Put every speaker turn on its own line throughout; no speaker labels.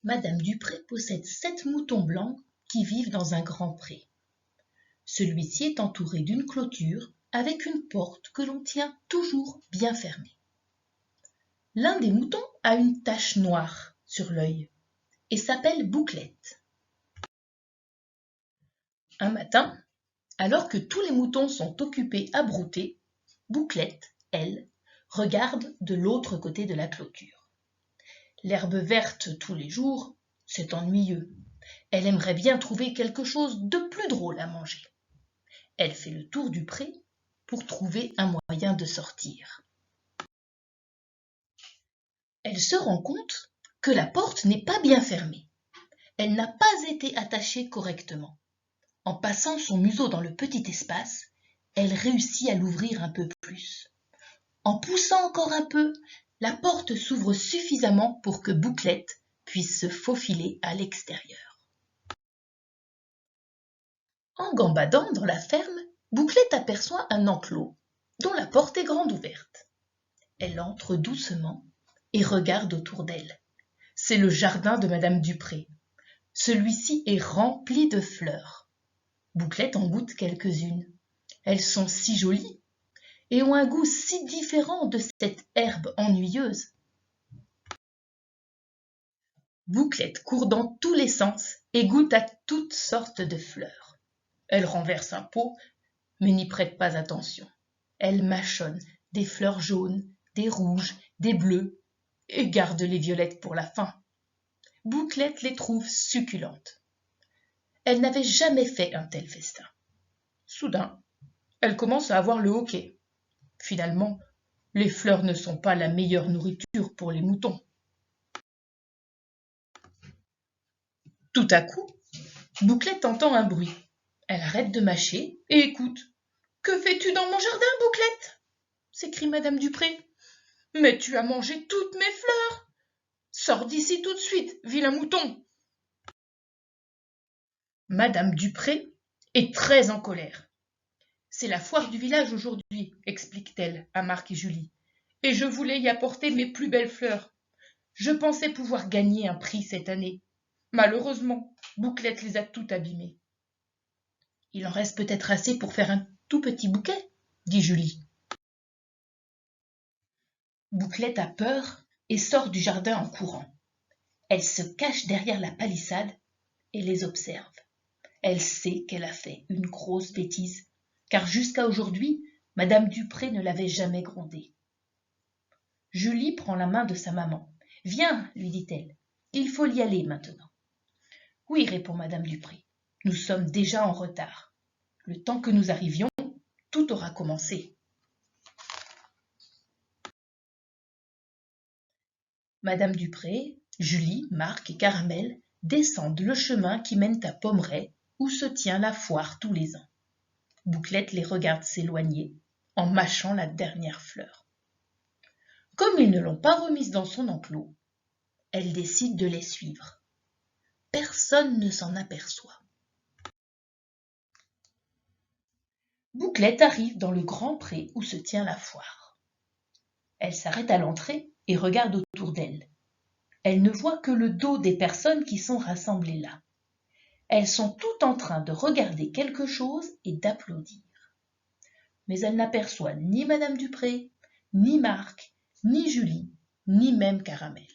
Madame Dupré possède 7 moutons blancs qui vivent dans un grand pré. Celui-ci est entouré d'une clôture avec une porte que l'on tient toujours bien fermée. L'un des moutons a une tache noire sur l'œil et s'appelle Bouclette. Un matin, alors que tous les moutons sont occupés à brouter, Bouclette, elle, regarde de l'autre côté de la clôture. L'herbe verte tous les jours, c'est ennuyeux. Elle aimerait bien trouver quelque chose de plus drôle à manger. Elle fait le tour du pré pour trouver un moyen de sortir. Elle se rend compte que la porte n'est pas bien fermée. Elle n'a pas été attachée correctement. En passant son museau dans le petit espace, elle réussit à l'ouvrir un peu plus. En poussant encore un peu, la porte s'ouvre suffisamment pour que Bouclette puisse se faufiler à l'extérieur. En gambadant dans la ferme, Bouclette aperçoit un enclos dont la porte est grande ouverte. Elle entre doucement et regarde autour d'elle. C'est le jardin de Madame Dupré. Celui-ci est rempli de fleurs. Bouclette en goûte quelques-unes. Elles sont si jolies et ont un goût si différent de cette herbe ennuyeuse. Bouclette court dans tous les sens et goûte à toutes sortes de fleurs. Elle renverse un pot, mais n'y prête pas attention. Elle mâchonne des fleurs jaunes, des rouges, des bleues, et garde les violettes pour la fin. Bouclette les trouve succulentes. Elle n'avait jamais fait un tel festin. Soudain, elle commence à avoir le hoquet. Finalement, les fleurs ne sont pas la meilleure nourriture pour les moutons. Tout à coup, Bouclette entend un bruit. Elle arrête de mâcher et écoute. « Que fais-tu dans mon jardin, Bouclette ?» s'écrie Madame Dupré. « Mais tu as mangé toutes mes fleurs. Sors d'ici tout de suite, vilain mouton !» Madame Dupré est très en colère. « C'est la foire du village aujourd'hui, » explique-t-elle à Marc et Julie, « et je voulais y apporter mes plus belles fleurs. Je pensais pouvoir gagner un prix cette année. Malheureusement, Bouclette les a toutes abîmées. »« Il en reste peut-être assez pour faire un tout petit bouquet, » dit Julie. Bouclette a peur et sort du jardin en courant. Elle se cache derrière la palissade et les observe. Elle sait qu'elle a fait une grosse bêtise, car jusqu'à aujourd'hui, Madame Dupré ne l'avait jamais grondée. Julie prend la main de sa maman. « Viens, lui dit-elle, il faut y aller maintenant. »« Oui, répond Madame Dupré, nous sommes déjà en retard. Le temps que nous arrivions, tout aura commencé. » Madame Dupré, Julie, Marc et Caramel descendent le chemin qui mène à Pommeraye, où se tient la foire tous les ans. Bouclette les regarde s'éloigner, en mâchant la dernière fleur. Comme ils ne l'ont pas remise dans son enclos, elle décide de les suivre. Personne ne s'en aperçoit. Bouclette arrive dans le grand pré où se tient la foire. Elle s'arrête à l'entrée et regarde autour d'elle. Elle ne voit que le dos des personnes qui sont rassemblées là. Elles sont toutes en train de regarder quelque chose et d'applaudir. Mais elle n'aperçoit ni Madame Dupré, ni Marc, ni Julie, ni même Caramel.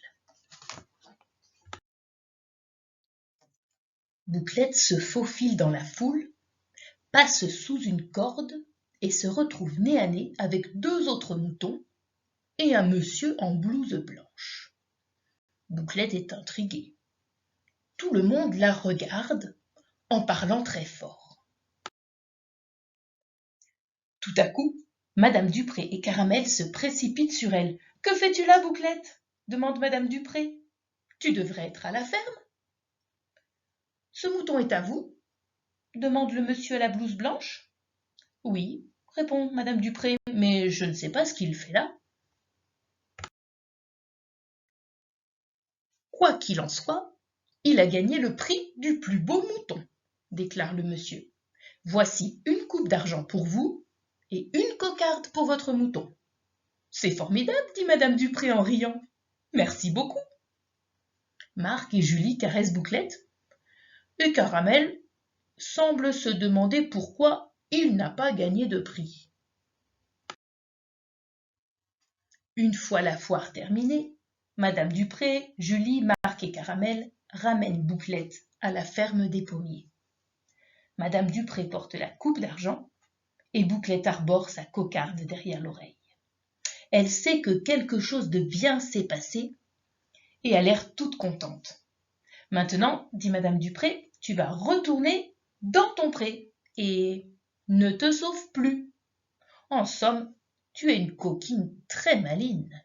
Bouclette se faufile dans la foule, passe sous une corde et se retrouve nez à nez avec 2 autres moutons et un monsieur en blouse blanche. Bouclette est intriguée. Tout le monde la regarde en parlant très fort. Tout à coup, Madame Dupré et Caramel se précipitent sur elle. « Que fais-tu là, Bouclette ?» demande Madame Dupré. « Tu devrais être à la ferme. »« Ce mouton est à vous ?» demande le monsieur à la blouse blanche. « Oui, » répond Madame Dupré, « mais je ne sais pas ce qu'il fait là. » Quoi qu'il en soit, il a gagné le prix du plus beau mouton, déclare le monsieur. Voici une coupe d'argent pour vous et une cocarde pour votre mouton. C'est formidable, dit Madame Dupré en riant. Merci beaucoup. Marc et Julie caressent Bouclette, et Caramel semble se demander pourquoi il n'a pas gagné de prix. Une fois la foire terminée, Madame Dupré, Julie, Marc et Caramel ramènent Bouclette à la ferme des pommiers. Madame Dupré porte la coupe d'argent et Bouclette arbore sa cocarde derrière l'oreille. Elle sait que quelque chose de bien s'est passé et a l'air toute contente. Maintenant, dit Madame Dupré, tu vas retourner dans ton pré et ne te sauve plus. En somme, tu es une coquine très maligne.